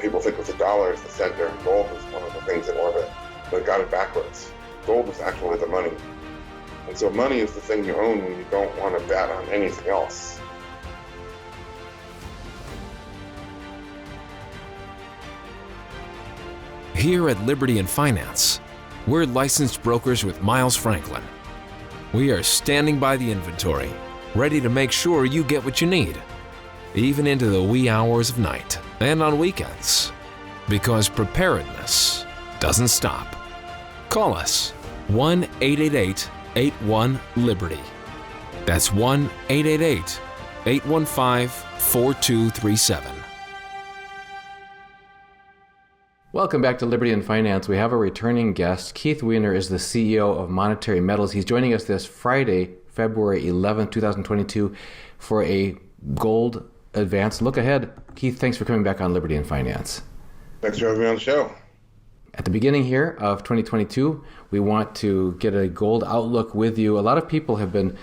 people think of the dollar as the center, and gold is one of the things in orbit. But got it backwards. Gold is actually the money. And so money is the thing you own when you don't want to bet on anything else. Here at Liberty and Finance, we're licensed brokers with Miles Franklin. We are standing by the inventory, ready to make sure you get what you need, even into the wee hours of night and on weekends, because preparedness doesn't stop. Call us 1-888-81-LIBERTY. That's 1-888-815-4237. Welcome back to Liberty and Finance. We have a returning guest. Keith Weiner is the CEO of Monetary Metals. He's joining us this Friday, February 11, 2022, for a gold advance look ahead. Keith, thanks for coming back on Liberty and Finance. Thanks for having me on the show. At the beginning here of 2022, we want to get a gold outlook with you. A lot of people have been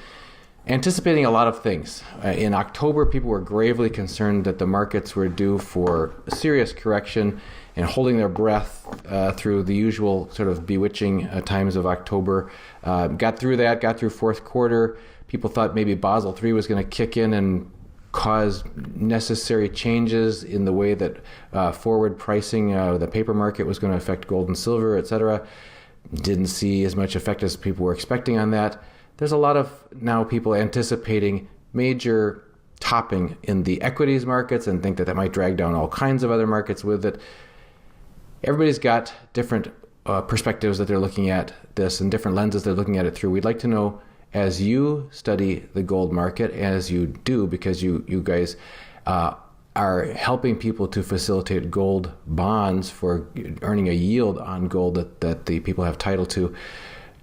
anticipating a lot of things. In October, people were gravely concerned that the markets were due for a serious correction and holding their breath through the usual sort of bewitching times of October. Got through that, got through fourth quarter. People thought maybe Basel III was going to kick in and cause necessary changes in the way that forward pricing, the paper market was going to affect gold and silver, et cetera. Didn't see as much effect as people were expecting on that. There's a lot of now people anticipating major topping in the equities markets and think that that might drag down all kinds of other markets with it. Everybody's got different perspectives that they're looking at this and different lenses they're looking at it through. We'd like to know, as you study the gold market, as you do, because you guys are helping people to facilitate gold bonds for earning a yield on gold that the people have title to.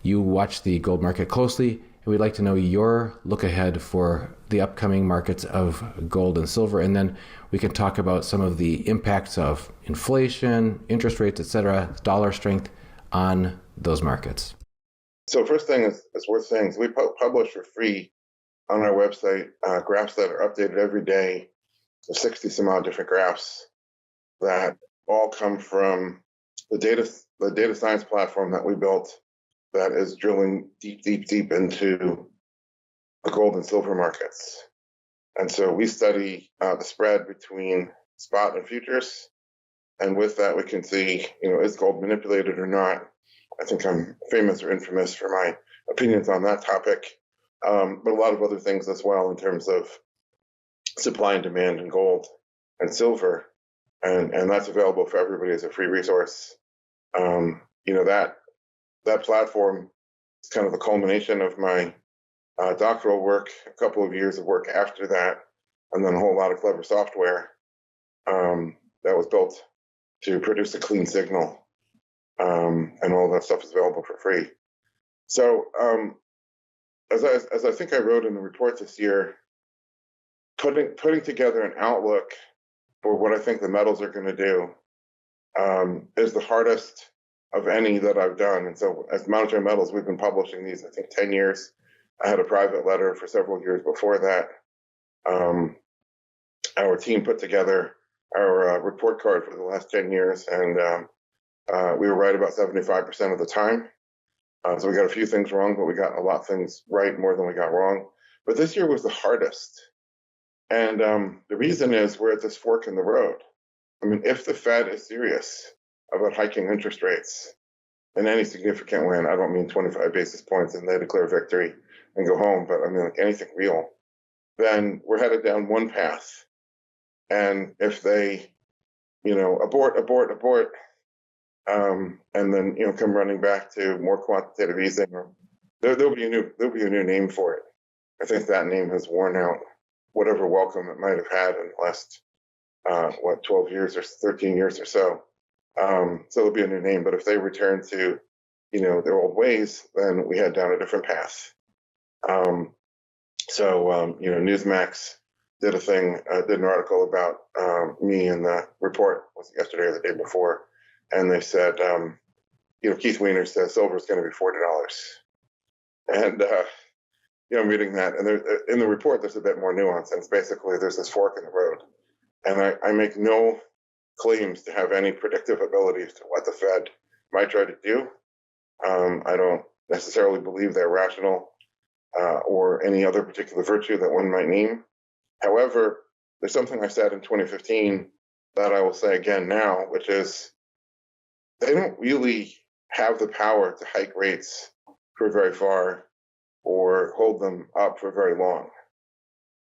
You watch the gold market closely, and we'd like to know your look ahead for the upcoming markets of gold and silver. And then we can talk about some of the impacts of inflation, interest rates, et cetera, dollar strength on those markets. So first thing is worth saying is we publish for free on our website graphs that are updated every day. So 60 some odd different graphs that all come from the data science platform that we built that is drilling deep into the gold and silver markets. And so we study the spread between spot and futures. And with that, we can see, is gold manipulated or not? I think I'm famous or infamous for my opinions on that topic, but a lot of other things as well in terms of supply and demand in gold and silver. And that's available for everybody as a free resource. That platform is kind of the culmination of my doctoral work, a couple of years of work after that, and then a whole lot of clever software that was built to produce a clean signal. And all that stuff is available for free. So as I think I wrote in the report this year, putting together an outlook for what I think the metals are going to do is the hardest of any that I've done. And so as Monetary Metals, we've been publishing these, I think, 10 years. I had a private letter for several years before that. Our team put together our report card for the last 10 years, and we were right about 75% of the time. So we got a few things wrong, but we got a lot of things right, more than we got wrong. But this year was the hardest. And the reason is we're at this fork in the road. I mean, if the Fed is serious about hiking interest rates in any significant way, and I don't mean 25 basis points and they declare victory and go home, but I mean like anything real, then we're headed down one path. And if they, abort, and then come running back to more quantitative easing, or there'll be a new name for it. I think that name has worn out whatever welcome it might have had in the last 12 years or 13 years or so. So there'll be a new name. But if they return to their old ways, then we head down a different path. Newsmax did an article about me in the report, was it yesterday or the day before, and they said, Keith Weiner says silver is going to be $40. And, I'm reading that, and in the report, there's a bit more nuance, and it's basically there's this fork in the road. And I make no claims to have any predictive ability as to what the Fed might try to do. I don't necessarily believe they're rational or any other particular virtue that one might name. However, there's something I said in 2015 that I will say again now, which is they don't really have the power to hike rates for very far or hold them up for very long.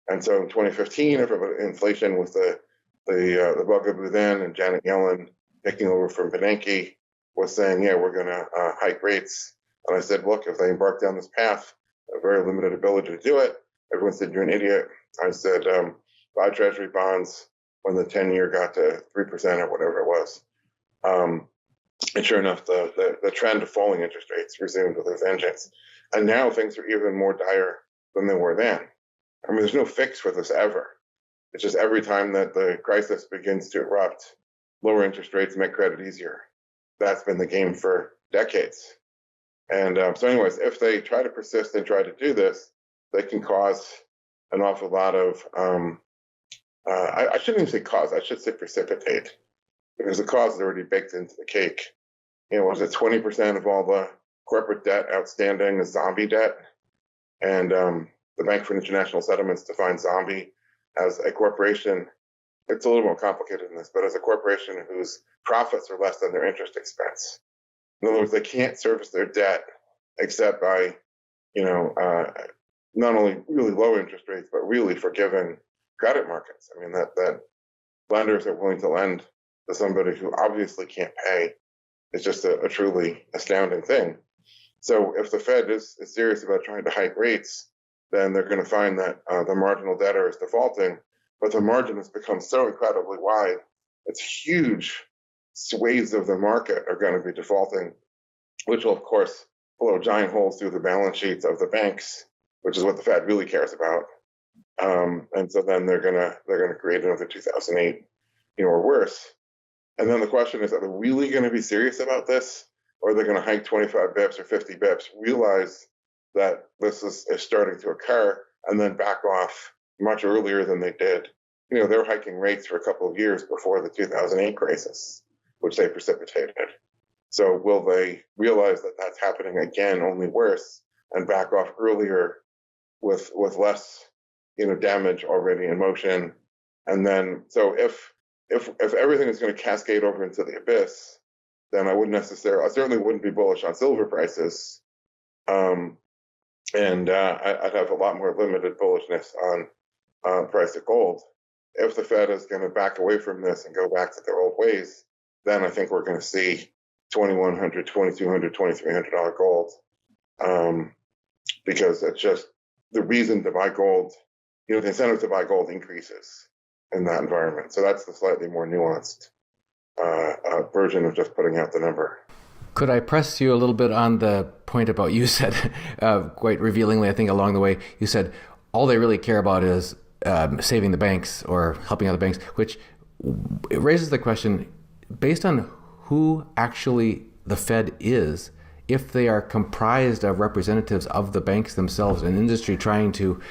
And so in 2015, inflation was the bugaboo then, and Janet Yellen, taking over from Bernanke, was saying, yeah, we're going to hike rates. And I said, look, if they embark down this path, a very limited ability to do it. Everyone said, you're an idiot. I said, buy Treasury bonds when the 10-year got to 3% or whatever it was. And sure enough, the trend of falling interest rates resumed with a vengeance. And now things are even more dire than they were then. I mean, there's no fix for this ever. It's just every time that the crisis begins to erupt, lower interest rates make credit easier. That's been the game for decades. And so anyways, if they try to persist and try to do this, they can cause an awful lot of, I shouldn't even say cause, I should say precipitate, because the cause is already baked into the cake. You know, was it 20% of all the corporate debt outstanding is zombie debt? And the Bank for International Settlements defines zombie as a corporation. It's a little more complicated than this, but as a corporation whose profits are less than their interest expense. In other words, they can't service their debt except by, not only really low interest rates, but really forgiving credit markets. I mean, that lenders are willing to lend to somebody who obviously can't pay. It's just a truly astounding thing. So if the Fed is serious about trying to hike rates, then they're going to find that the marginal debtor is defaulting, but the margin has become so incredibly wide, it's huge swathes of the market are going to be defaulting, which will, of course, blow giant holes through the balance sheets of the banks, which is what the Fed really cares about. And so then they're gonna create another 2008, or worse. And then the question is, are they really going to be serious about this, or are they going to hike 25 bips or 50 bips, realize that this is starting to occur, and then back off much earlier than they did? They were hiking rates for a couple of years before the 2008 crisis, which they precipitated. So will they realize that that's happening again, only worse, and back off earlier with less, damage already in motion? And then, so if everything is going to cascade over into the abyss, then I certainly wouldn't be bullish on silver prices. And I'd have a lot more limited bullishness on price of gold. If the Fed is going to back away from this and go back to their old ways, then I think we're going to see $2,100, $2,200, $2,300 gold, because it's just the reason to buy gold. The incentive to buy gold increases in that environment. So that's the slightly more nuanced version of just putting out the number. Could I press you a little bit on the point about, you said, quite revealingly, I think along the way, you said all they really care about is saving the banks or helping out the banks, which it raises the question, based on who actually the Fed is, if they are comprised of representatives of the banks themselves, an industry trying to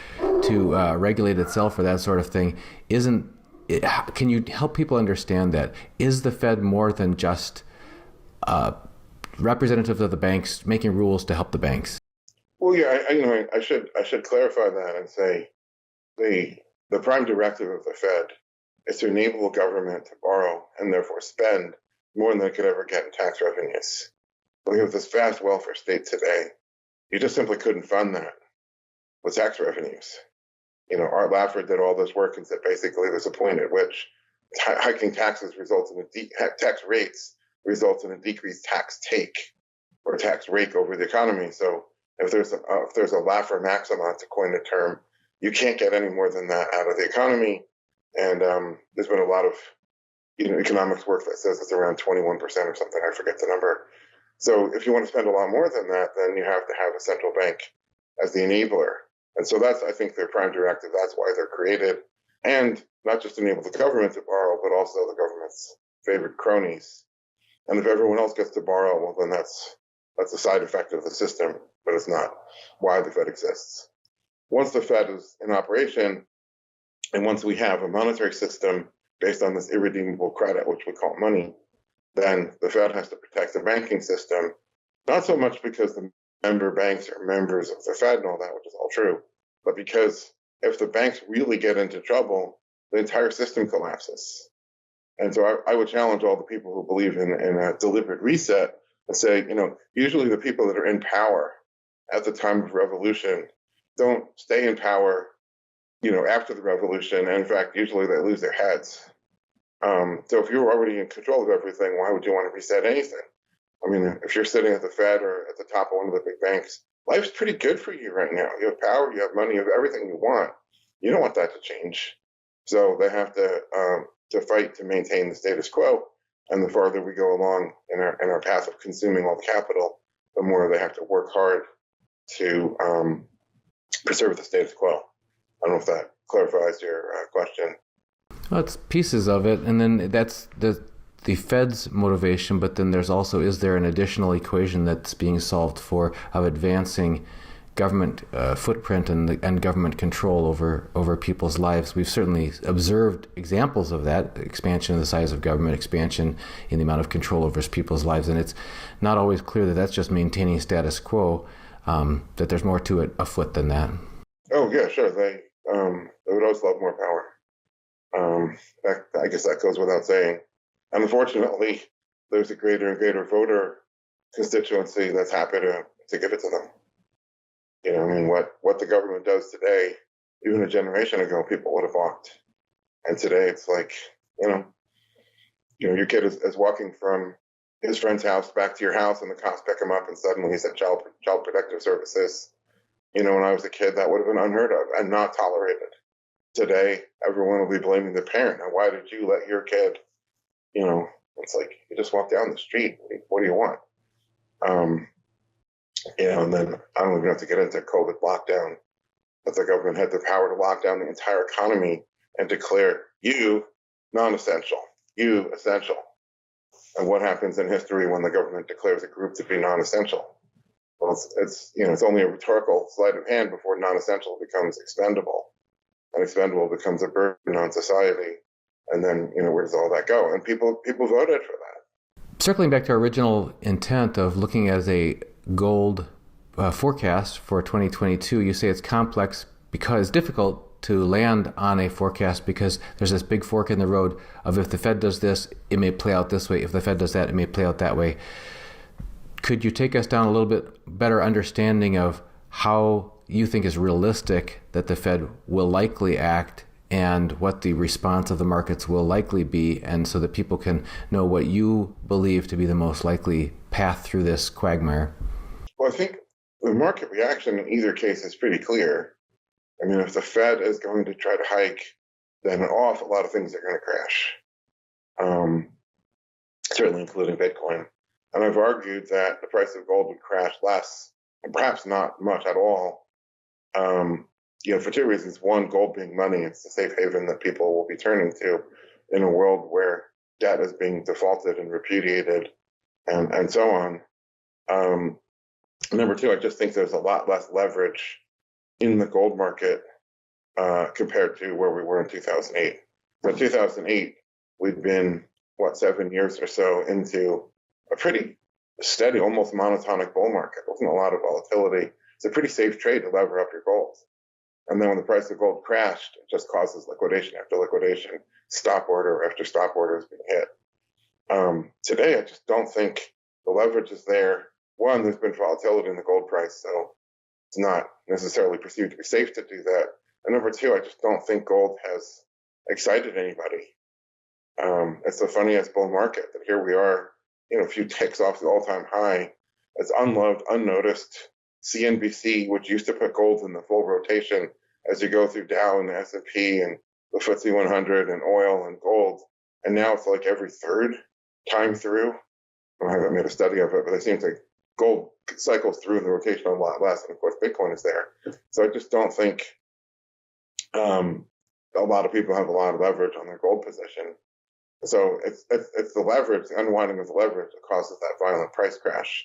regulate itself or that sort of thing, can you help people understand that? Is the Fed more than just representatives of the banks making rules to help the banks? Well, yeah, I should clarify that and say the prime directive of the Fed is to enable the government to borrow and therefore spend more than they could ever get in tax revenues. We have this vast welfare state today. You just simply couldn't fund that with tax revenues. Art Laffer did all this work and said basically there's a point at which hiking taxes results in tax rates results in a decreased tax take or tax rake over the economy. So if there's a Laffer maxima, to coin the term, you can't get any more than that out of the economy. And there's been a lot of economics work that says it's around 21% or something. I forget the number. So if you want to spend a lot more than that, then you have to have a central bank as the enabler. And so that's, I think, their prime directive. That's why they're created. And not just enable the government to borrow, but also the government's favorite cronies. And if everyone else gets to borrow, well, then that's a side effect of the system, but it's not why the Fed exists. Once the Fed is in operation, and once we have a monetary system based on this irredeemable credit, which we call money, then the Fed has to protect the banking system, not so much because the member banks are members of the Fed and all that, which is all true, but because if the banks really get into trouble, the entire system collapses. And so I would challenge all the people who believe in a deliberate reset and say, usually the people that are in power at the time of revolution don't stay in power, after the revolution. And in fact, usually they lose their heads. So if you're already in control of everything, why would you want to reset anything? I mean, if you're sitting at the Fed or at the top of one of the big banks, life's pretty good for you right now. You have power, you have money, you have everything you want. You don't want that to change. So they have to fight to maintain the status quo. And the farther we go along in our path of consuming all the capital, the more they have to work hard to preserve the status quo. I don't know if that clarifies your question. Well, it's pieces of it, and then that's the Fed's motivation, but then is there an additional equation that's being solved of advancing government footprint and government control over people's lives? We've certainly observed examples of that, expansion of the size of government, expansion in the amount of control over people's lives, and it's not always clear that that's just maintaining status quo, that there's more to it afoot than that. Oh, yeah, sure. They would always love more power. I guess that goes without saying. And unfortunately, there's a greater and greater voter constituency that's happy to give it to them. What the government does today, even a generation ago, people would have balked. And today it's like, your kid is walking from his friend's house back to your house and the cops pick him up and suddenly he's at child protective services. When I was a kid, that would have been unheard of and not tolerated. Today, everyone will be blaming the parent. Now, why did you let your kid, it's like, you just walk down the street. What do you want? And then I don't even have to get into COVID lockdown, that the government had the power to lock down the entire economy and declare you non-essential, you essential. And what happens in history when the government declares a group to be non-essential? Well, it's only a rhetorical sleight of hand before non-essential becomes expendable. And expendable becomes a burden on society. And then, where does all that go? And people voted for that. Circling back to our original intent of looking as a gold forecast for 2022, you say it's complex because it's difficult to land on a forecast because there's this big fork in the road of if the Fed does this, it may play out this way. If the Fed does that, it may play out that way. Could you take us down a little bit better understanding of how you think is realistic that the Fed will likely act and what the response of the markets will likely be, and so that people can know what you believe to be the most likely path through this quagmire? Well, I think the market reaction in either case is pretty clear. I mean, if the Fed is going to try to hike, then an awful lot of things are going to crash, certainly including Bitcoin. And I've argued that the price of gold would crash less, and perhaps not much at all, for two reasons. One, gold being money, it's the safe haven that people will be turning to in a world where debt is being defaulted and repudiated and so on. Number two, I just think there's a lot less leverage in the gold market compared to where we were in 2008. In 2008, we'd been, 7 years or so into a pretty steady, almost monotonic bull market. There wasn't a lot of volatility. It's a pretty safe trade to lever up your gold. And then when the price of gold crashed, it just causes liquidation after liquidation, stop order after stop order has been hit. Today, I just don't think the leverage is there. One, there's been volatility in the gold price, so it's not necessarily perceived to be safe to do that. And number two, I just don't think gold has excited anybody. It's the funniest bull market that here we are, a few ticks off the all-time high. It's unloved, unnoticed. CNBC, which used to put gold in the full rotation as you go through Dow and the S&P and the FTSE 100 and oil and gold, and now it's like every third time through. I haven't made a study of it, but it seems like gold cycles through in the rotation a lot less, and of course Bitcoin is there. So I just don't think a lot of people have a lot of leverage on their gold position. So it's the leverage, the unwinding of the leverage that causes that violent price crash.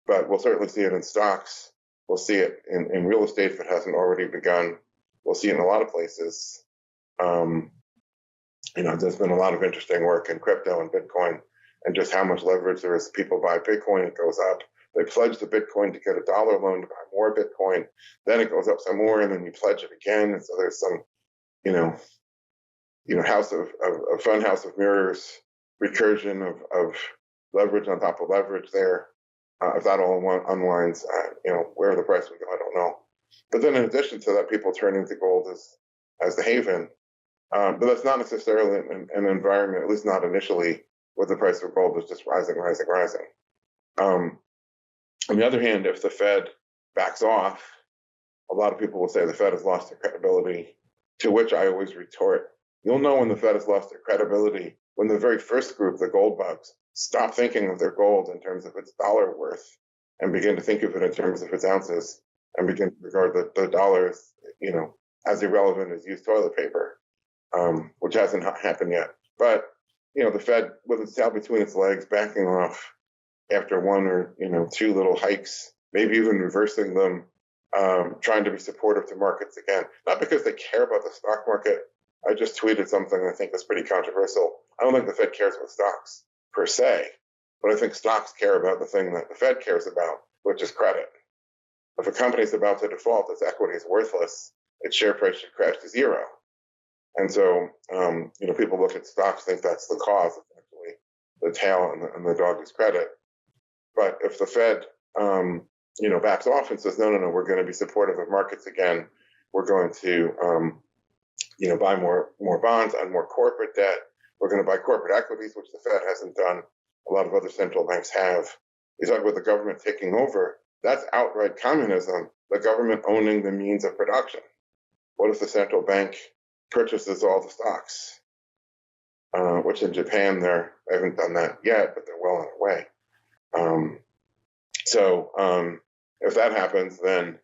But we'll certainly see it in stocks. We'll see it in real estate if it hasn't already begun. We'll see it in a lot of places. There's been a lot of interesting work in crypto and Bitcoin and just how much leverage there is. People buy Bitcoin, it goes up. They pledge the Bitcoin to get a dollar loan to buy more Bitcoin. Then it goes up some more, and then you pledge it again. And so there's some, house of fun house of mirrors, recursion of leverage on top of leverage there. If that all unwinds, where the price would go, I don't know. But then in addition to that, people turning to gold as the haven. But that's not necessarily an environment, at least not initially, where the price of gold is just rising. On the other hand, if the Fed backs off, a lot of people will say the Fed has lost their credibility, to which I always retort, you'll know when the Fed has lost their credibility when the very first group, the gold bugs, stop thinking of their gold in terms of its dollar worth and begin to think of it in terms of its ounces and begin to regard the dollars, as irrelevant as used toilet paper, which hasn't happened yet. But, the Fed, with its tail between its legs, backing off after one or, two little hikes, maybe even reversing them, trying to be supportive to markets again, not because they care about the stock market. I just tweeted something I think is pretty controversial. I don't think the Fed cares about stocks per se, but I think stocks care about the thing that the Fed cares about, which is credit. If a company is about to default, its equity is worthless, its share price should crash to zero. And so, people look at stocks, think that's the cause, essentially, the tail and the dog is credit. But if the Fed, backs off and says, no, we're going to be supportive of markets again, we're going to, buy more bonds and more corporate debt, we're going to buy corporate equities, which the Fed hasn't done, a lot of other central banks have. You talk about the government taking over, that's outright communism, the government owning the means of production. What if the central bank purchases all the stocks? Which in Japan, they haven't done that yet, but they're well on their way. If that happens, then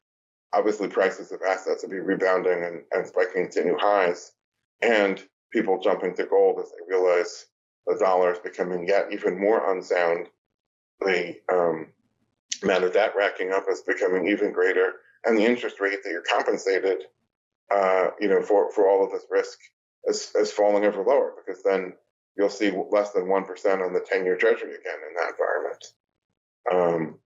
obviously prices of assets will be rebounding and spiking to new highs, and people jumping to gold as they realize the dollar is becoming yet even more unsound. The amount of debt racking up is becoming even greater, and the interest rate that you're compensated, for all of this risk is falling ever lower, because then you'll see less than 1% on the 10-year Treasury again in that environment.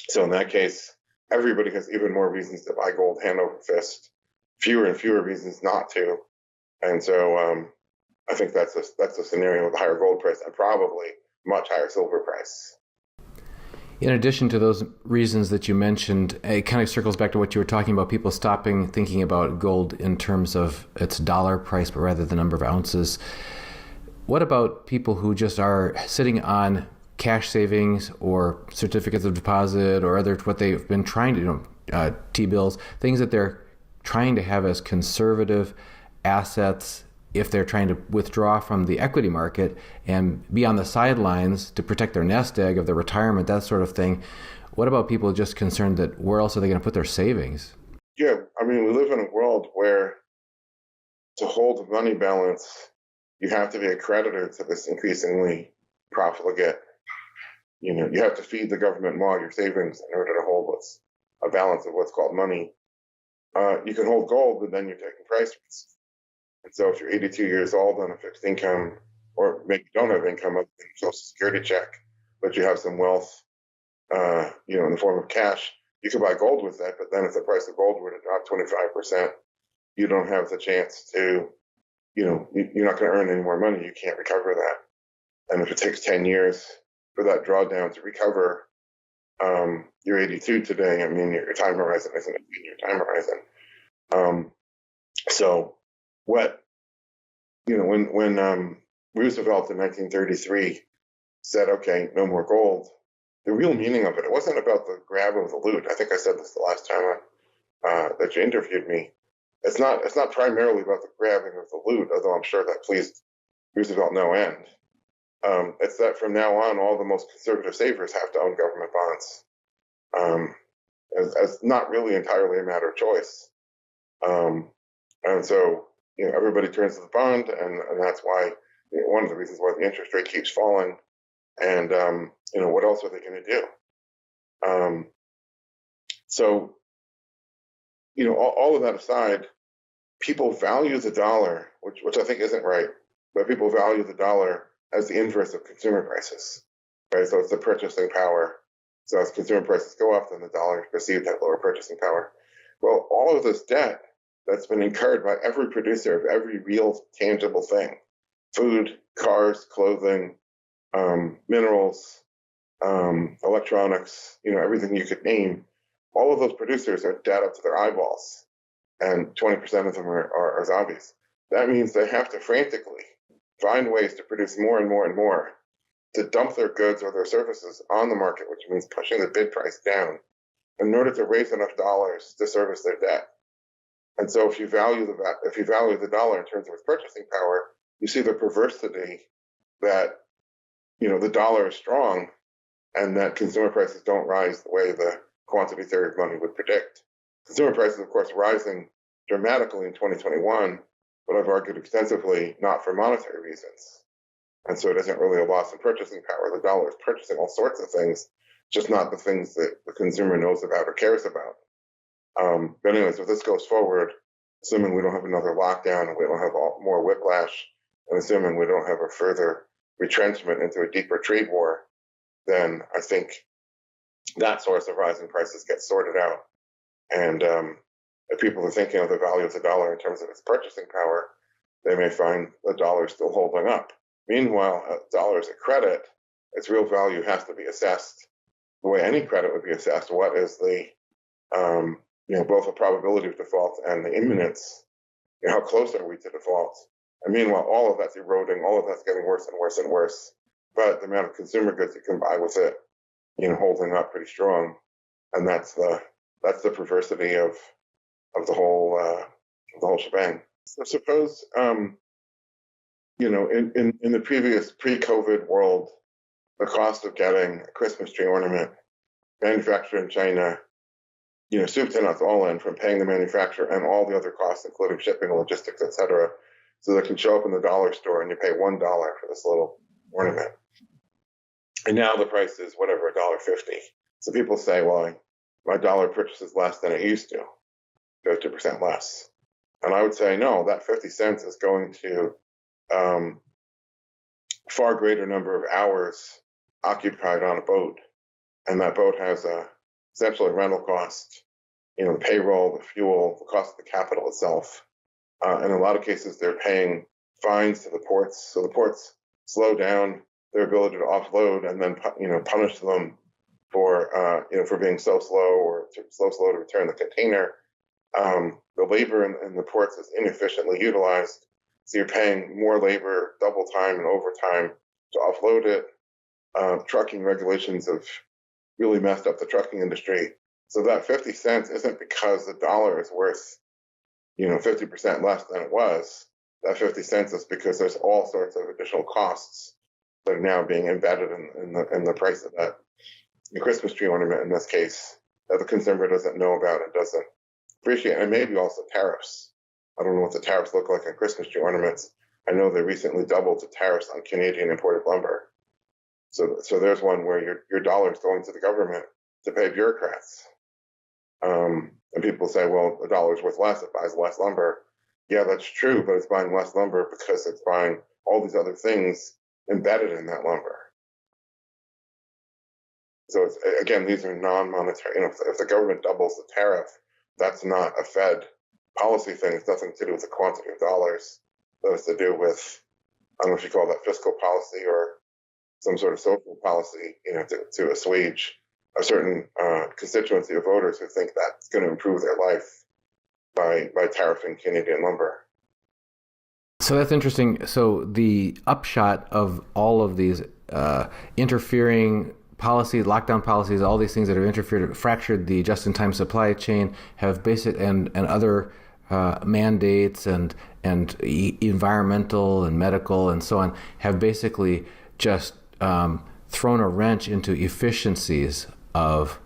So in that case, everybody has even more reasons to buy gold hand over fist, fewer and fewer reasons not to. And so I think that's a scenario with a higher gold price and probably much higher silver price. In addition to those reasons that you mentioned, it kind of circles back to what you were talking about, people stopping thinking about gold in terms of its dollar price, but rather the number of ounces. What about people who just are sitting on cash savings or certificates of deposit or other, what they've been trying to, T-bills, things that they're trying to have as conservative assets if they're trying to withdraw from the equity market and be on the sidelines to protect their nest egg of their retirement, that sort of thing. What about people just concerned that where else are they going to put their savings? Yeah, we live in a world where to hold a money balance, you have to be a creditor to this increasingly profligate. You have to feed the government more your savings in order to hold a balance of what's called money. You can hold gold, but then you're taking price risk. And so if you're 82 years old on a fixed income, or maybe you don't have income other than Social Security check, but you have some wealth, in the form of cash, you can buy gold with that. But then if the price of gold were to drop 25%, you don't have the chance to, you're not going to earn any more money. You can't recover that. And if it takes 10 years for that drawdown to recover, you're 82 today. Your time horizon isn't a 10-year time horizon. So what, when Roosevelt in 1933 said, okay, no more gold, the real meaning of it wasn't about the grab of the loot. I think I said this the last time that you interviewed me. It's not primarily about the grabbing of the loot, although I'm sure that pleased Roosevelt no end. It's that from now on, all the most conservative savers have to own government bonds, as not really entirely a matter of choice. And so, everybody turns to the bond, and that's why, one of the reasons why the interest rate keeps falling. And, what else are they going to do? So, all of that aside, people value the dollar, which I think isn't right. but people value the dollar as the inverse of consumer prices, right? So it's the purchasing power. So as consumer prices go up, then the dollar is perceived to have lower purchasing power. Well, all of this debt that's been incurred by every producer of every real tangible thing, food, cars, clothing, minerals, electronics, everything you could name, all of those producers are debt up to their eyeballs, and 20% of them are zombies. That means they have to frantically find ways to produce more and more and more to dump their goods or their services on the market, which means pushing the bid price down in order to raise enough dollars to service their debt. And so if you value the dollar in terms of its purchasing power, you see the perversity that, the dollar is strong and that consumer prices don't rise the way the quantity theory of money would predict. Consumer prices, of course, rising dramatically in 2021, but I've argued extensively not for monetary reasons. And so it isn't really a loss in purchasing power. The dollar is purchasing all sorts of things, just not the things that the consumer knows about or cares about. But anyways, if this goes forward, assuming we don't have another lockdown and we don't have more whiplash, and assuming we don't have a further retrenchment into a deeper trade war, then I think that source of rising prices gets sorted out. And if people are thinking of the value of the dollar in terms of its purchasing power, they may find the dollar still holding up. Meanwhile, a dollar is a credit, its real value has to be assessed the way any credit would be assessed. What is the, both the probability of default and the imminence? How close are we to default? And meanwhile, all of that's eroding, all of that's getting worse and worse and worse. But the amount of consumer goods you can buy with it, holding up pretty strong. And that's the perversity of the whole shebang. So suppose, in the previous pre-COVID world, the cost of getting a Christmas tree ornament manufactured in China, soup to nuts all in, from paying the manufacturer and all the other costs, including shipping, logistics, etc., so they can show up in the dollar store and you pay $1 for this little ornament. And now the price is whatever, $1.50. So people say, well, my dollar purchase is less than it used to, 50% less. And I would say, no, that 50 cents is going to far greater number of hours occupied on a boat. And that boat has essentially a rental cost, the payroll, the fuel, the cost of the capital itself. In a lot of cases, they're paying fines to the ports. So the ports slow down their ability to offload and then, punish them for being so slow or slow to return the container. The labor in the ports is inefficiently utilized. So you're paying more labor, double time and overtime to offload it. Trucking regulations have really messed up the trucking industry. So that 50 cents isn't because the dollar is worth, 50% less than it was. That 50 cents is because there's all sorts of additional costs that are now being embedded in the price of that Christmas tree ornament in this case, that the consumer doesn't know about and doesn't appreciate. And maybe also tariffs. I don't know what the tariffs look like on Christmas tree ornaments. I know they recently doubled the tariffs on Canadian imported lumber. So there's one where your dollar is going to the government to pay bureaucrats. And people say, well, the dollar is worth less, it buys less lumber. Yeah, that's true, but it's buying less lumber because it's buying all these other things embedded in that lumber. So again, these are non-monetary. If the government doubles the tariff, that's not a Fed policy thing. It's nothing to do with the quantity of dollars. That has to do with, I don't know if you call that fiscal policy or some sort of social policy, to assuage a certain constituency of voters who think that's going to improve their life by tariffing Canadian lumber. So that's interesting. So the upshot of all of these interfering policies, lockdown policies, all these things that have fractured the just-in-time supply chain, have and other mandates and environmental and medical and so on, have basically just thrown a wrench into efficiencies of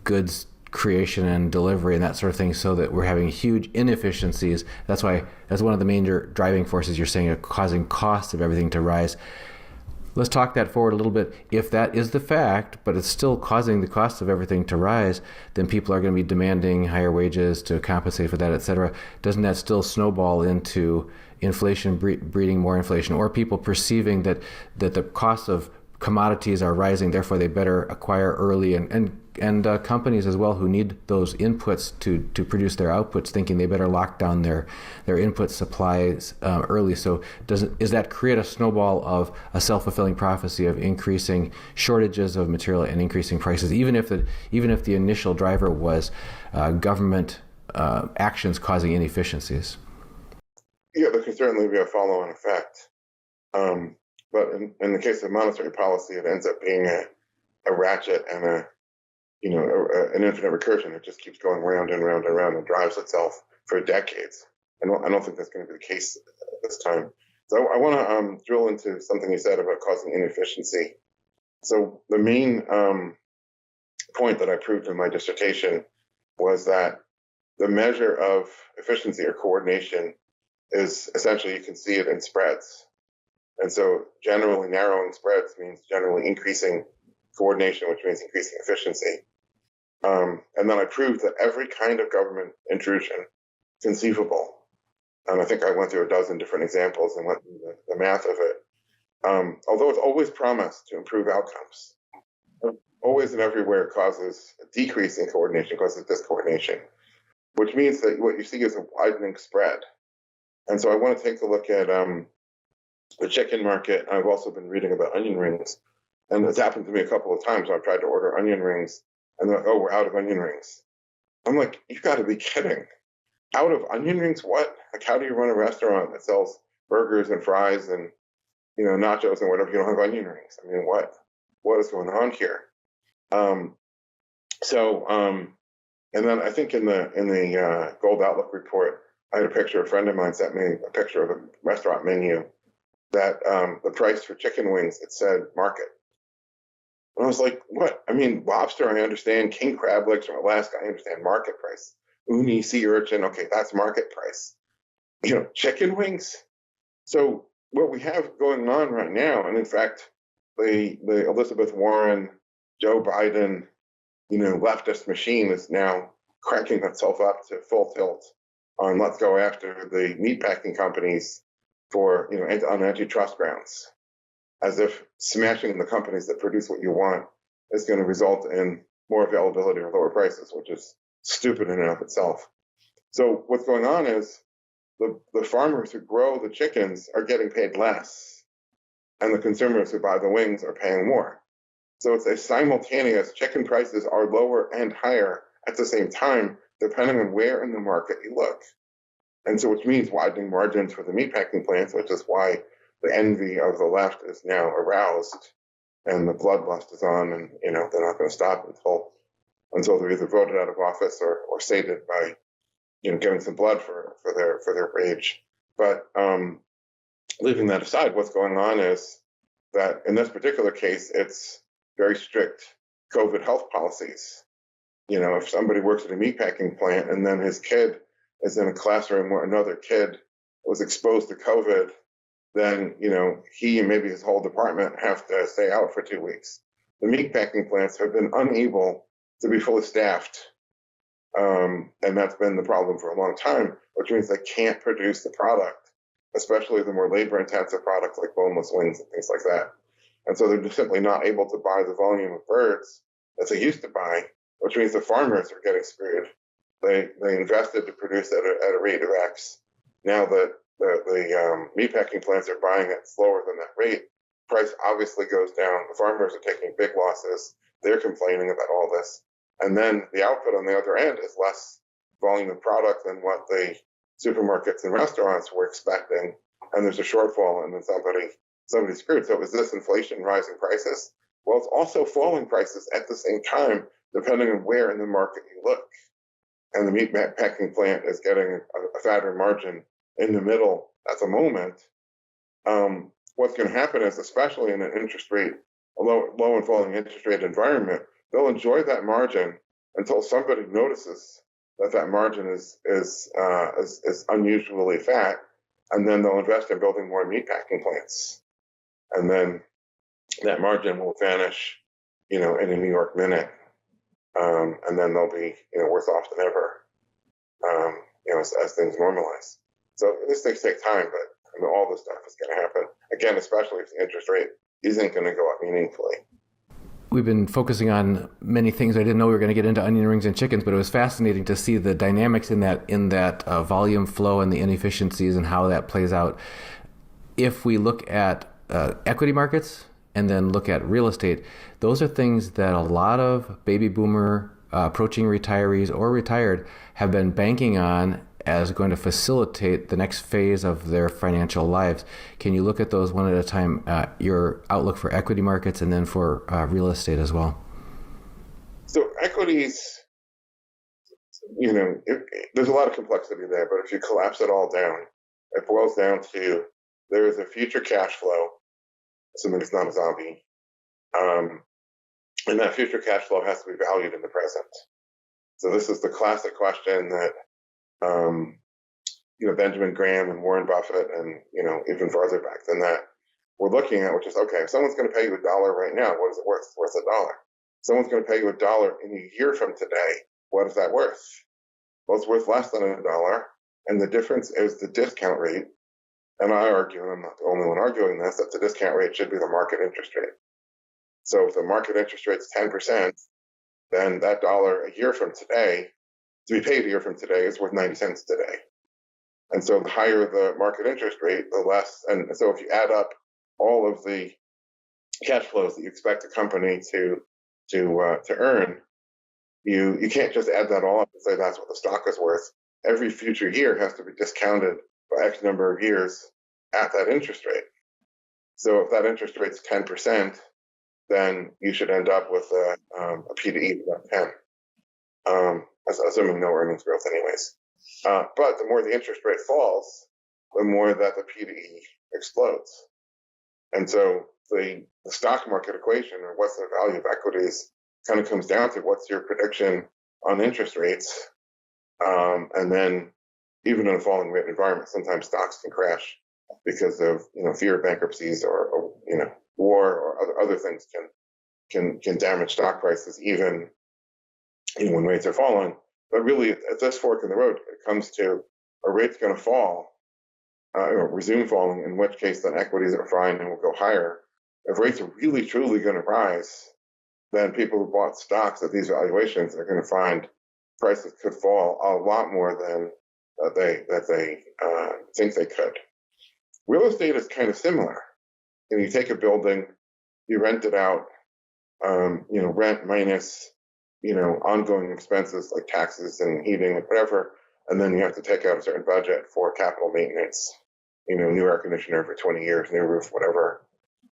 goods creation and delivery and that sort of thing, so that we're having huge inefficiencies. That's one of the major driving forces you're saying are causing costs of everything to rise. Let's talk that forward a little bit. If that is the fact, but it's still causing the cost of everything to rise, then people are going to be demanding higher wages to compensate for that, et cetera. Doesn't that still snowball into inflation breeding more inflation, or people perceiving that the cost of commodities are rising, therefore they better acquire early, and companies as well who need those inputs to produce their outputs, thinking they better lock down their input supplies early. So does that create a snowball of a self-fulfilling prophecy of increasing shortages of material and increasing prices, even if the initial driver was government actions causing inefficiencies? Yeah, there can certainly be a follow-on effect. But in the case of monetary policy, it ends up being a ratchet and an infinite recursion. It just keeps going round and round and round and drives itself for decades. And I don't think that's going to be the case this time. So I want to drill into something you said about causing inefficiency. So the main point that I proved in my dissertation was that the measure of efficiency or coordination is essentially, you can see it in spreads. And so generally narrowing spreads means generally increasing coordination, which means increasing efficiency. And then I proved that every kind of government intrusion conceivable, and I think I went through a dozen different examples and went through the math of it, although it's always promised to improve outcomes, always and everywhere causes a decrease in coordination, causes discoordination, which means that what you see is a widening spread. And so I want to take a look at the chicken market. I've also been reading about onion rings, and it's happened to me a couple of times. I've tried to order onion rings, and they're like, "Oh, we're out of onion rings." I'm like, "You got to be kidding! Out of onion rings? What? Like, how do you run a restaurant that sells burgers and fries and nachos and whatever? You don't have onion rings? I mean, what is going on here?" And then I think in the Gold Outlook report, I had a picture. A friend of mine sent me a picture of a restaurant menu that the price for chicken wings, it said market. And I was like, what? I mean, lobster, I understand. King crab legs from Alaska, I understand market price. Uni, sea urchin, okay, that's market price. Chicken wings? So what we have going on right now, and in fact, the Elizabeth Warren, Joe Biden, leftist machine is now cracking itself up to full tilt on let's go after the meatpacking companies for, on antitrust grounds, as if smashing the companies that produce what you want is going to result in more availability or lower prices, which is stupid in and of itself. So what's going on is the farmers who grow the chickens are getting paid less, and the consumers who buy the wings are paying more. So it's a simultaneous, chicken prices are lower and higher at the same time, depending on where in the market you look. And so which means widening margins for the meatpacking plants, which is why the envy of the left is now aroused and the bloodlust is on, and they're not going to stop until they're either voted out of office or sated by giving some blood for their rage. But leaving that aside, what's going on is that in this particular case, it's very strict COVID health policies. If somebody works at a meatpacking plant and then his kid is in a classroom where another kid was exposed to COVID, then, he and maybe his whole department have to stay out for 2 weeks. The meatpacking plants have been unable to be fully staffed. And that's been the problem for a long time, which means they can't produce the product, especially the more labor-intensive products like boneless wings and things like that. And so they're just simply not able to buy the volume of birds that they used to buy, which means the farmers are getting screwed. They invested to produce at a rate of X. Now that the meatpacking plants are buying it slower than that rate, price obviously goes down. The farmers are taking big losses. They're complaining about all this. And then the output on the other end is less volume of product than what the supermarkets and restaurants were expecting. And there's a shortfall, and then somebody's screwed. So is this inflation rising prices? Well, it's also falling prices at the same time, depending on where in the market you look. And the meat packing plant is getting a fatter margin in the middle at the moment. What's going to happen is, especially in an low and falling interest rate environment, they'll enjoy that margin until somebody notices that margin is unusually fat, and then they'll invest in building more meat packing plants. And then that margin will vanish, in a New York minute, and then they'll be, worse off than ever, as things normalize. So this things take time, but all this stuff is going to happen again, especially if the interest rate isn't going to go up meaningfully. We've been focusing on many things. I didn't know we were going to get into onion rings and chickens, but it was fascinating to see the dynamics in that volume flow and the inefficiencies and how that plays out. If we look at equity markets and then look at real estate, those are things that a lot of baby boomer approaching retirees or retired have been banking on as going to facilitate the next phase of their financial lives. Can you look at those one at a time, your outlook for equity markets and then for real estate as well? So equities, there's a lot of complexity there, but if you collapse it all down, it boils down to there is a future cash flow, assuming it's not a zombie, and that future cash flow has to be valued in the present. So this is the classic question that Benjamin Graham and Warren Buffett and, even farther back than that, we're looking at, which is, okay, if someone's going to pay you $1 right now, what is it worth? It's worth $1. Someone's going to pay you $1 in a year from today, what is that worth? Well, it's worth less than $1, and the difference is the discount rate. And I argue, and I'm not the only one arguing this, that the discount rate should be the market interest rate. So if the market interest rate is 10%, then that dollar a year from today, to be paid a year from today, is worth 90 cents today. And so the higher the market interest rate, the less. And so if you add up all of the cash flows that you expect a company to earn, you can't just add that all up and say that's what the stock is worth. Every future year has to be discounted by X number of years at that interest rate. So if that interest rate's 10%, then you should end up with a P/E of about 10, assuming no earnings growth anyways. But the more the interest rate falls, the more that the P/E explodes. And so the stock market equation, or what's the value of equities, kind of comes down to what's your prediction on interest rates. And then even in a falling rate environment, sometimes stocks can crash because of fear of bankruptcies or war or other things can damage stock prices even when rates are falling. But really, at this fork in the road, it comes to a rate's going to fall, resume falling, in which case then equities are fine and will go higher. If rates are really truly going to rise, then people who bought stocks at these valuations are going to find prices could fall a lot more than they think they could. Real estate is kind of similar. You take a building, you rent it out, rent minus, ongoing expenses like taxes and heating and whatever, and then you have to take out a certain budget for capital maintenance, new air conditioner for 20 years, new roof, whatever,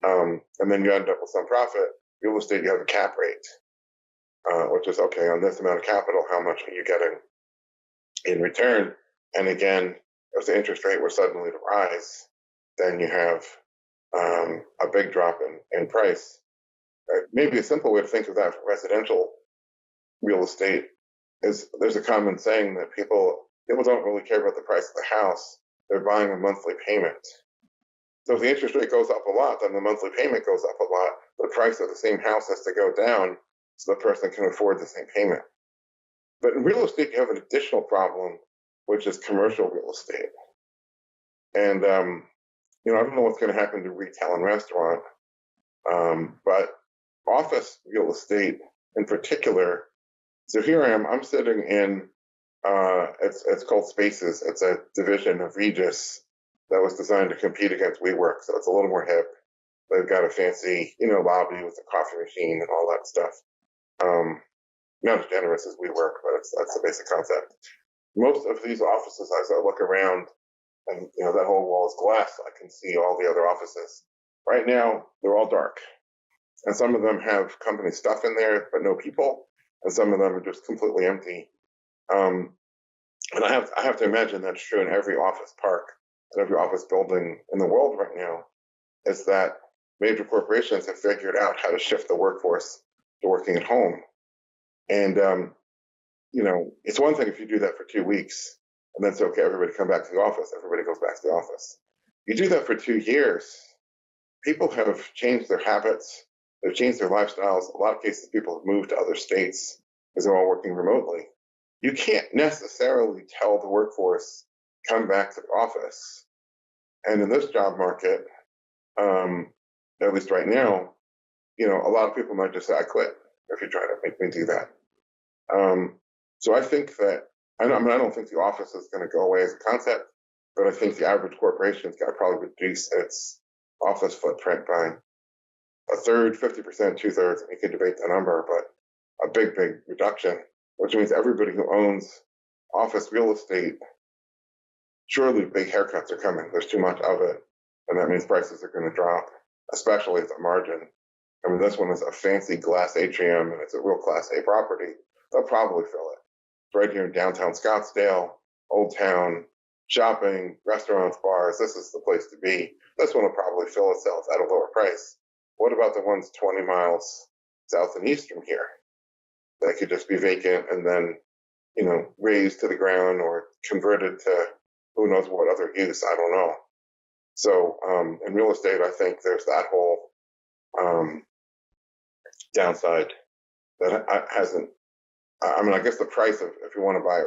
and then you end up with some profit. Real estate, you have a cap rate, which is, okay, on this amount of capital, how much are you getting in return? And again, if the interest rate were suddenly to rise, then you have a big drop in price. Maybe a simple way to think of that for residential real estate is there's a common saying that people don't really care about the price of the house. They're buying a monthly payment. So if the interest rate goes up a lot, then the monthly payment goes up a lot. The price of the same house has to go down so the person can afford the same payment. But in real estate, you have an additional problem, which is commercial real estate. And, I don't know what's going to happen to retail and restaurant, but office real estate in particular. So here I am, I'm sitting in, it's called Spaces. It's a division of Regis that was designed to compete against WeWork. So it's a little more hip. They've got a fancy, lobby with a coffee machine and all that stuff. Not as generous as WeWork, but that's the basic concept. Most of these offices, as I look around, and that whole wall is glass, so I can see all the other offices. Right now, they're all dark. And some of them have company stuff in there, but no people. And some of them are just completely empty. And I have to imagine that's true in every office park and every office building in the world right now, is that major corporations have figured out how to shift the workforce to working at home. And, it's one thing if you do that for 2 weeks and then it's okay, everybody come back to the office. Everybody goes back to the office. You do that for 2 years, people have changed their habits. They've changed their lifestyles. A lot of cases, people have moved to other states because they're all working remotely. You can't necessarily tell the workforce, come back to the office. And in this job market, at least right now, a lot of people might just say, I quit if you try to make me do that. So I think that, I don't think the office is going to go away as a concept, but I think the average corporation's got to probably reduce its office footprint by a third, 50%, 2/3. You can debate the number, but a big, big reduction, which means everybody who owns office real estate, surely big haircuts are coming. There's too much of it, and that means prices are going to drop, especially at the margin. I mean, this one is a fancy glass atrium, and it's a real Class A property. They'll probably fill it. It's right here in downtown Scottsdale, Old Town, shopping, restaurants, bars. This is the place to be. This one will probably fill itself at a lower price. What about the ones 20 miles south and east from here? That could just be vacant and then, razed to the ground or converted to who knows what other use. I don't know. So in real estate, I think there's that whole downside that hasn't. I guess the price of, if you want to buy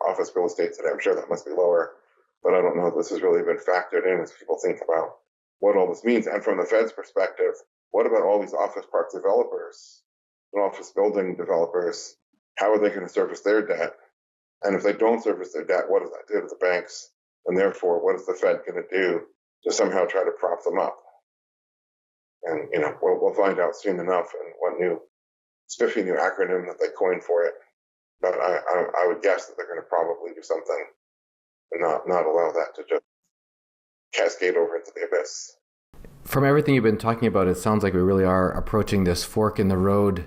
office real estate today, I'm sure that must be lower, but I don't know if this has really been factored in as people think about what all this means. And from the Fed's perspective, what about all these office park developers and office building developers? How are they going to service their debt? And if they don't service their debt, what does that do to the banks? And therefore, what is the Fed going to do to somehow try to prop them up? And, we'll find out soon enough in what new spiffy new acronym that they coined for it. But I would guess that they're going to probably do something and not allow that to just cascade over into the abyss. From everything you've been talking about, it sounds like we really are approaching this fork in the road.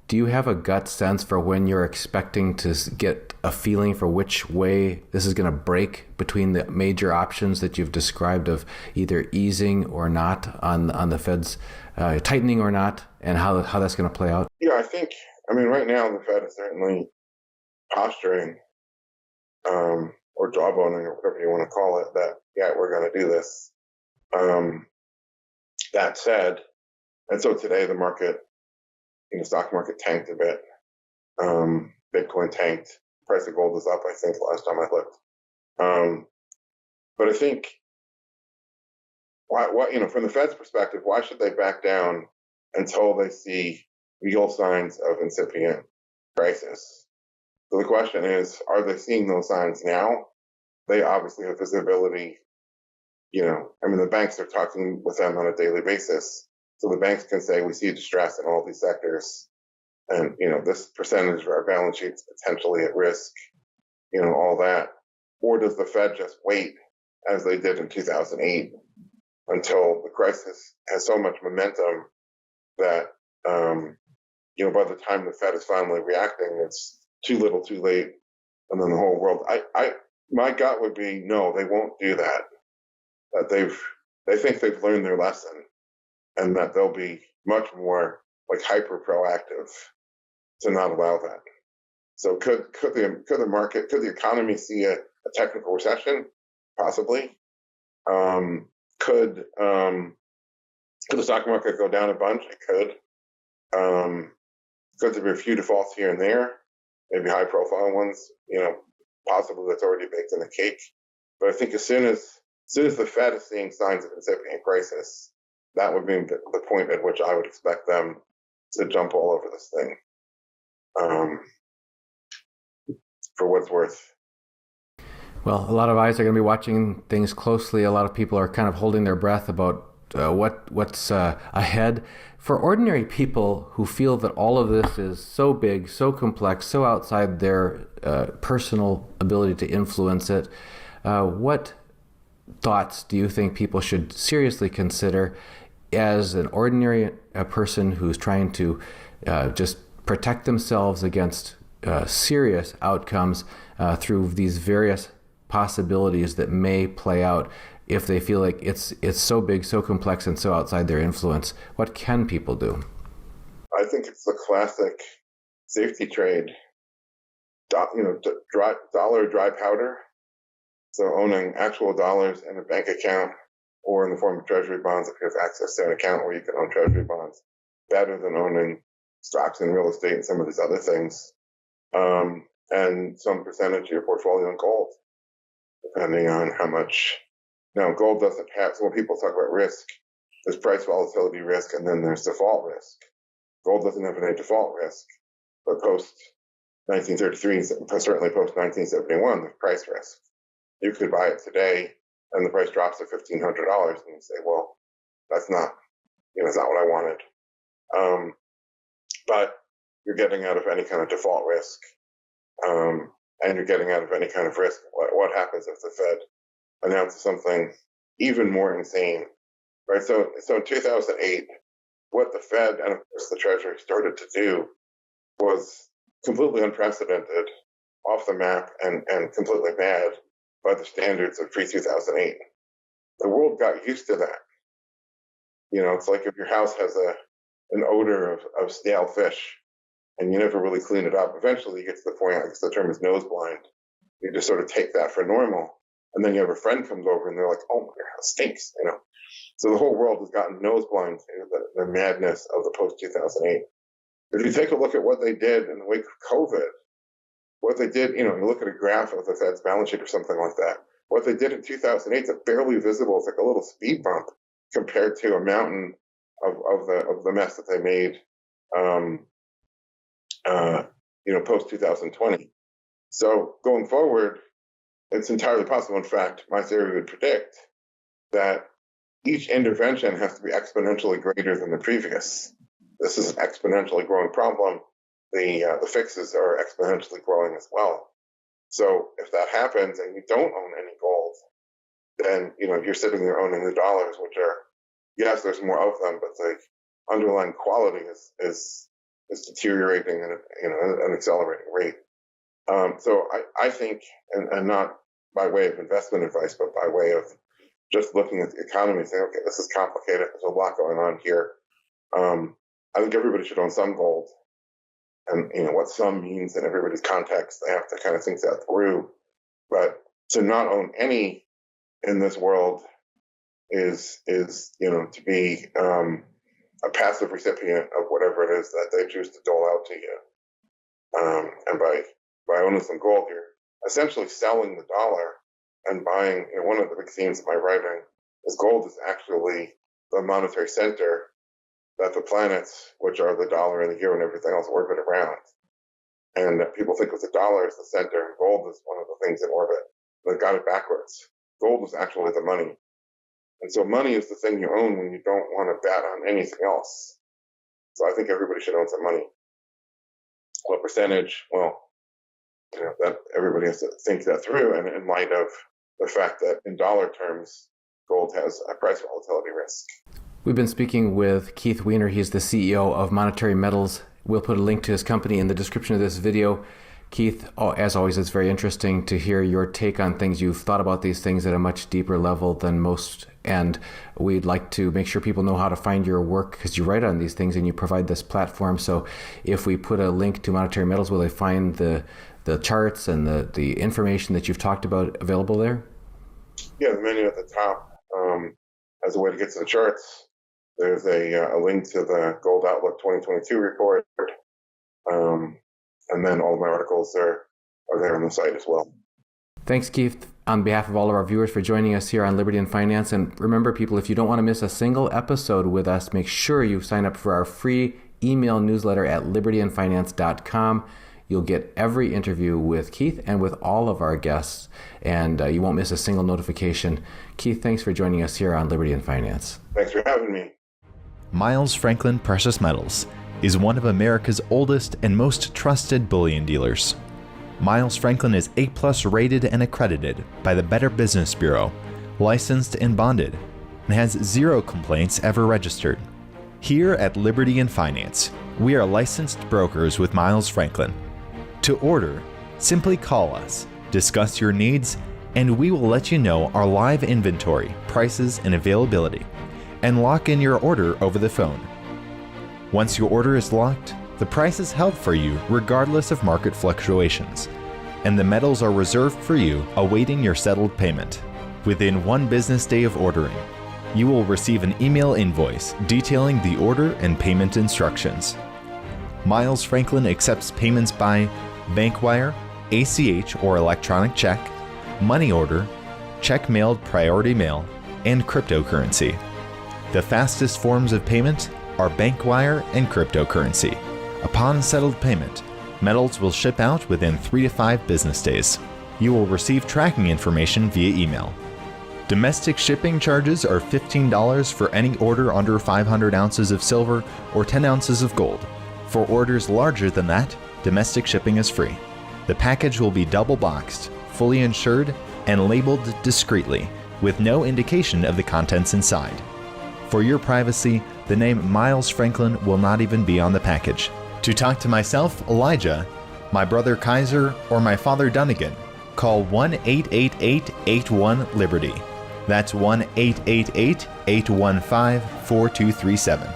Do you have a gut sense for when you're expecting to get a feeling for which way this is going to break between the major options that you've described of either easing or not on the Fed's tightening or not, and how that's going to play out? Yeah, right now the Fed is certainly posturing or jawboning or whatever you want to call it that, yeah, we're going to do this. That said, and so today the market, stock market tanked a bit. Bitcoin tanked. Price of gold is up, I think, last time I looked. But I think, from the Fed's perspective, why should they back down until they see real signs of incipient crisis? So the question is, are they seeing those signs now? They obviously have visibility. The banks are talking with them on a daily basis. So the banks can say, we see distress in all these sectors. And, this percentage of our balance sheet is potentially at risk, all that. Or does the Fed just wait, as they did in 2008, until the crisis has so much momentum that, by the time the Fed is finally reacting, it's too little too late. And then the whole world, my gut would be, no, they won't do that. That they think they've learned their lesson, and that they'll be much more like hyper proactive to not allow that. So could the market, could the economy see a technical recession? Possibly. Could the stock market go down a bunch? It could. Could there be a few defaults here and there? Maybe high profile ones. Possibly that's already baked in the cake. But I think as soon as the Fed is seeing signs of incipient crisis, that would be the point at which I would expect them to jump all over this thing. For what it's worth. Well, a lot of eyes are going to be watching things closely. A lot of people are kind of holding their breath about what's ahead. For ordinary people who feel that all of this is so big, so complex, so outside their personal ability to influence it, what thoughts do you think people should seriously consider as an ordinary person who's trying to just protect themselves against serious outcomes through these various possibilities that may play out if they feel like it's so big, so complex, and so outside their influence? What can people do? I think it's the classic safety trade, dollar dry powder. So owning actual dollars in a bank account or in the form of treasury bonds if you have access to an account where you can own treasury bonds, better than owning stocks and real estate and some of these other things. And some percentage of your portfolio in gold, depending on how much. Now, gold doesn't have, so when people talk about risk, there's price volatility risk and then there's default risk. Gold doesn't have any default risk, but post 1933, certainly post 1971, there's price risk. You could buy it today and the price drops to $1,500 and you say, well, that's not, it's not what I wanted. But you're getting out of any kind of default risk. And you're getting out of any kind of risk. What happens if the Fed announces something even more insane, right? So in 2008, what the Fed and of course the Treasury started to do was completely unprecedented, off the map, and completely bad by the standards of pre-2008. The world got used to that. It's like if your house has an odor of stale fish, and you never really clean it up. Eventually you get to the point, I guess the term is nose blind. You just sort of take that for normal. And then you have a friend comes over and they're like, oh, your house stinks, So the whole world has gotten nose blind to the madness of the post-2008. If you take a look at what they did in the wake of COVID, what they did, you look at a graph of the Fed's balance sheet or something like that, what they did in 2008 is barely visible. It's like a little speed bump compared to a mountain of the mess that they made post 2020. So going forward, it's entirely possible. In fact, my theory would predict that each intervention has to be exponentially greater than the previous. This is an exponentially growing problem. The fixes are exponentially growing as well. So if that happens and you don't own any gold, then you're sitting there owning the dollars, which are, yes, there's more of them, but the underlying quality is deteriorating at an accelerating rate. So I think, and not by way of investment advice, but by way of just looking at the economy and saying, okay, this is complicated. There's a lot going on here. I think everybody should own some gold. And, what some means in everybody's context, they have to kind of think that through. But to not own any in this world is to be a passive recipient of whatever it is that they choose to dole out to you. And by owning some gold, you're essentially selling the dollar and buying. One of the big themes of my writing is gold is actually the monetary center that the planets, which are the dollar and the euro and everything else, orbit around. And people think of the dollar as the center, and gold is one of the things in orbit. They got it backwards. Gold is actually the money. And so money is the thing you own when you don't want to bet on anything else. So I think everybody should own some money. What percentage? Well, that everybody has to think that through. And in light of the fact that in dollar terms, gold has a price volatility risk. We've been speaking with Keith Weiner. He's the CEO of Monetary Metals. We'll put a link to his company in the description of this video. Keith, as always, it's very interesting to hear your take on things. You've thought about these things at a much deeper level than most, and we'd like to make sure people know how to find your work because you write on these things and you provide this platform. So if we put a link to Monetary Metals, will they find the charts and the information that you've talked about available there? Yeah, the menu at the top has a way to get to the charts. There's a link to the Gold Outlook 2022 report. And then all of my articles are there on the site as well. Thanks, Keith, on behalf of all of our viewers for joining us here on Liberty and Finance. And remember, people, if you don't want to miss a single episode with us, make sure you sign up for our free email newsletter at libertyandfinance.com. You'll get every interview with Keith and with all of our guests, and you won't miss a single notification. Keith, thanks for joining us here on Liberty and Finance. Thanks for having me. Miles Franklin Precious Metals is one of America's oldest and most trusted bullion dealers. Miles Franklin is A+ rated and accredited by the Better Business Bureau, licensed and bonded, and has 0 complaints ever registered. Here at Liberty and Finance, we are licensed brokers with Miles Franklin. To order, simply call us, discuss your needs, and we will let you know our live inventory, prices, and availability, and lock in your order over the phone. Once your order is locked, the price is held for you regardless of market fluctuations, and the metals are reserved for you awaiting your settled payment within 1 business day of ordering. You will receive an email invoice detailing the order and payment instructions. Miles Franklin accepts payments by bank wire, ACH or electronic check, money order, check mailed priority mail, and cryptocurrency. The fastest forms of payment are bank wire and cryptocurrency. Upon settled payment, metals will ship out within 3 to 5 business days. You will receive tracking information via email. Domestic shipping charges are $15 for any order under 500 ounces of silver or 10 ounces of gold. For orders larger than that, domestic shipping is free. The package will be double boxed, fully insured, and labeled discreetly, with no indication of the contents inside. For your privacy, the name Miles Franklin will not even be on the package. To talk to myself, Elijah, my brother Kaiser, or my father Dunnigan, call 1-888-81-LIBERTY. That's 1-888-815-4237.